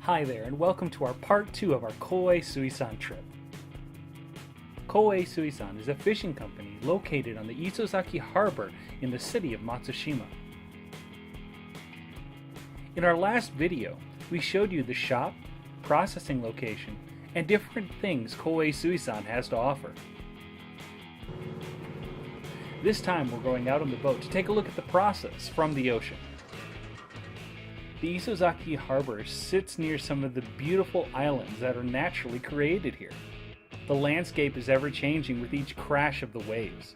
Hi there, and welcome to our part 2 of our Koei Suisan trip. Koei Suisan is a fishing company located on the Isozaki Harbor in the city of Matsushima. In our last video, we showed you the shop, processing location, and different things Koei Suisan has to offer. This time we're going out on the boat to take a look at the process from the ocean. The Isozaki Harbor sits near some of the beautiful islands that are naturally created here. The landscape is ever-changing with each crash of the waves.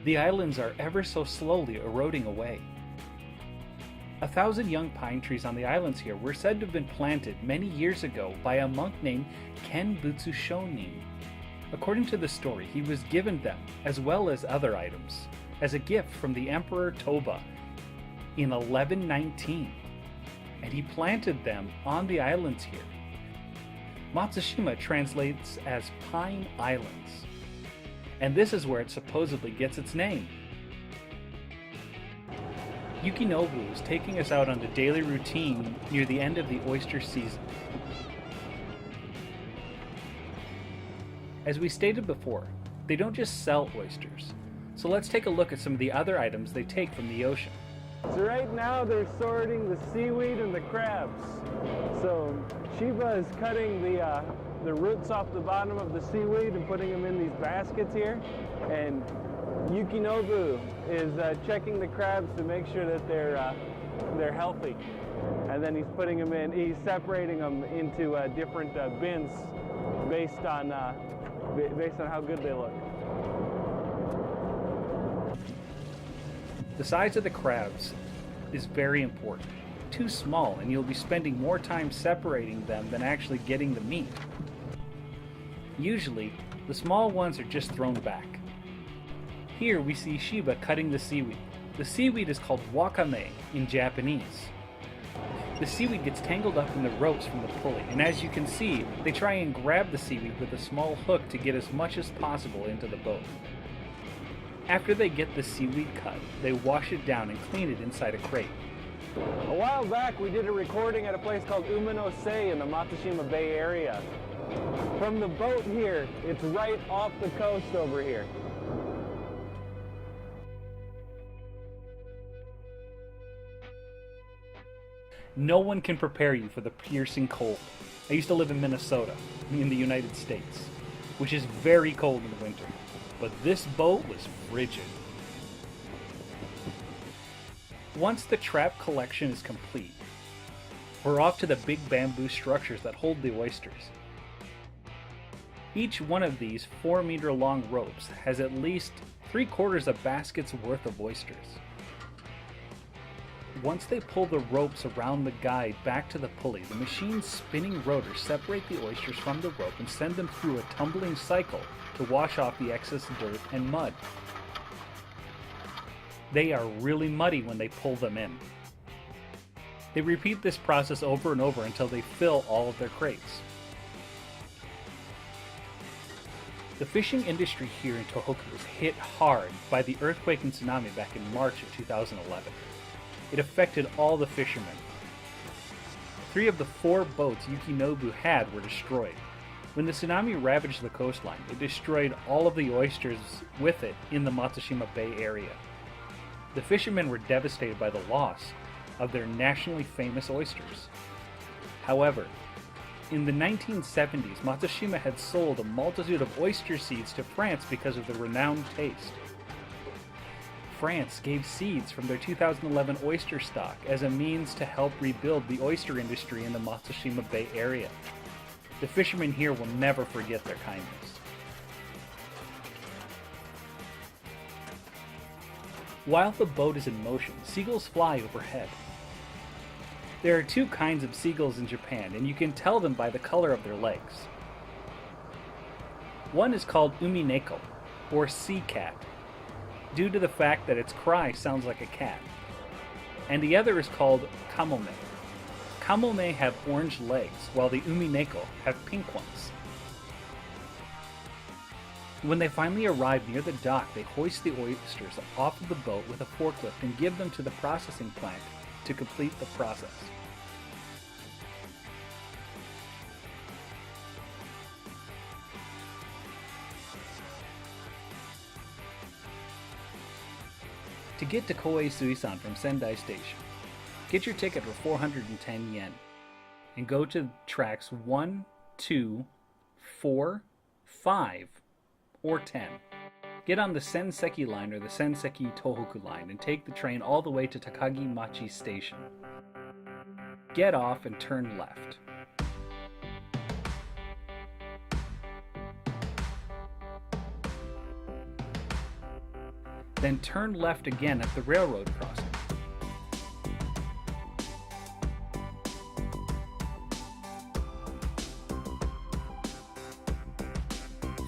The islands are ever so slowly eroding away. 1,000 young pine trees on the islands here were said to have been planted many years ago by a monk named Kenbutsu Shonin. According to the story, he was given them, as well as other items, as a gift from the Emperor Toba in 1119. And he planted them on the islands here. Matsushima translates as Pine Islands, and this is where it supposedly gets its name. Yukinobu is taking us out on the daily routine near the end of the oyster season. As we stated before, they don't just sell oysters, so let's take a look at some of the other items they take from the ocean. So right now they're sorting the seaweed and the crabs. So Shiba is cutting the roots off the bottom of the seaweed and putting them in these baskets here. And Yukinobu is checking the crabs to make sure that they're healthy. And then he's putting them in, he's separating them into different bins based on how good they look. The size of the crabs is very important. Too small and you'll be spending more time separating them than actually getting the meat. Usually, the small ones are just thrown back. Here we see Shiba cutting the seaweed. The seaweed is called wakame in Japanese. The seaweed gets tangled up in the ropes from the pulley, and as you can see, they try and grab the seaweed with a small hook to get as much as possible into the boat. After they get the seaweed cut, they wash it down and clean it inside a crate. A while back we did a recording at a place called Umanose in the Matsushima Bay area. From the boat here, it's right off the coast over here. No one can prepare you for the piercing cold. I used to live in Minnesota, in the United States, which is very cold in the winter. But this boat was frigid. Once the trap collection is complete, we're off to the big bamboo structures that hold the oysters. Each one of these 4-meter long ropes has at least 3/4 of basket's worth of oysters. Once they pull the ropes around the guide back to the pulley, the machine's spinning rotors separate the oysters from the rope and send them through a tumbling cycle to wash off the excess dirt and mud. They are really muddy when they pull them in. They repeat this process over and over until they fill all of their crates. The fishing industry here in Tohoku was hit hard by the earthquake and tsunami back in March of 2011. It affected all the fishermen. 3 of the 4 boats Yukinobu had were destroyed. When the tsunami ravaged the coastline, it destroyed all of the oysters with it in the Matsushima Bay area. The fishermen were devastated by the loss of their nationally famous oysters. However, in the 1970s, Matsushima had sold a multitude of oyster seeds to France because of the renowned taste. France gave seeds from their 2011 oyster stock as a means to help rebuild the oyster industry in the Matsushima Bay area. The fishermen here will never forget their kindness. While the boat is in motion, seagulls fly overhead. There are 2 kinds of seagulls in Japan, and you can tell them by the color of their legs. One is called umineko, or sea cat, due to the fact that its cry sounds like a cat. And the other is called kamome. Kamome have orange legs, while the umineko have pink ones. When they finally arrive near the dock, they hoist the oysters off of the boat with a forklift and give them to the processing plant to complete the process. To get to Koei Suisan from Sendai Station, get your ticket for 410 yen and go to tracks 1, 2, 4, 5, or 10. Get on the Senseki line or the Senseki Tohoku line and take the train all the way to Takagi-machi Station. Get off and turn left. Then turn left again at the railroad crossing.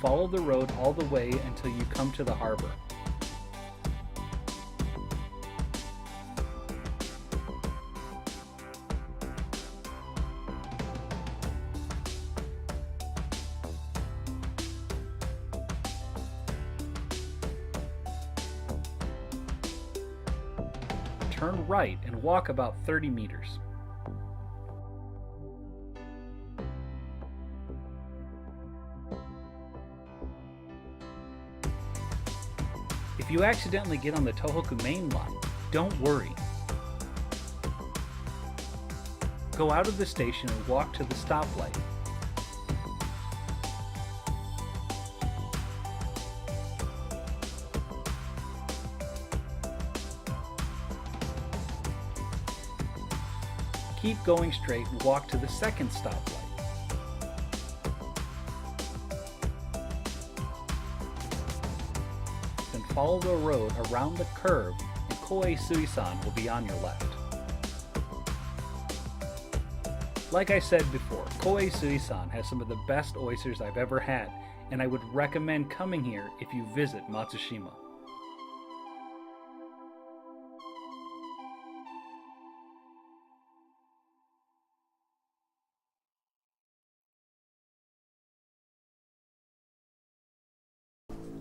Follow the road all the way until you come to the harbor. Turn right and walk about 30 meters. If you accidentally get on the Tohoku main line, don't worry. Go out of the station and walk to the stoplight. Keep going straight and walk to the second stoplight. Then follow the road around the curve and Koei Suisan will be on your left. Like I said before, Koei Suisan has some of the best oysters I've ever had, and I would recommend coming here if you visit Matsushima.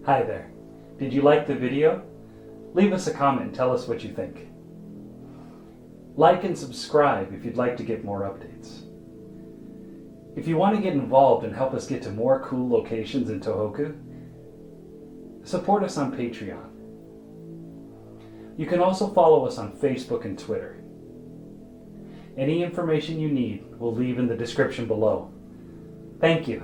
Hi there. Did you like the video? Leave us a comment and tell us what you think. Like and subscribe if you'd like to get more updates. If you want to get involved and help us get to more cool locations in Tohoku, support us on Patreon. You can also follow us on Facebook and Twitter. Any information you need, we'll leave in the description below. Thank you.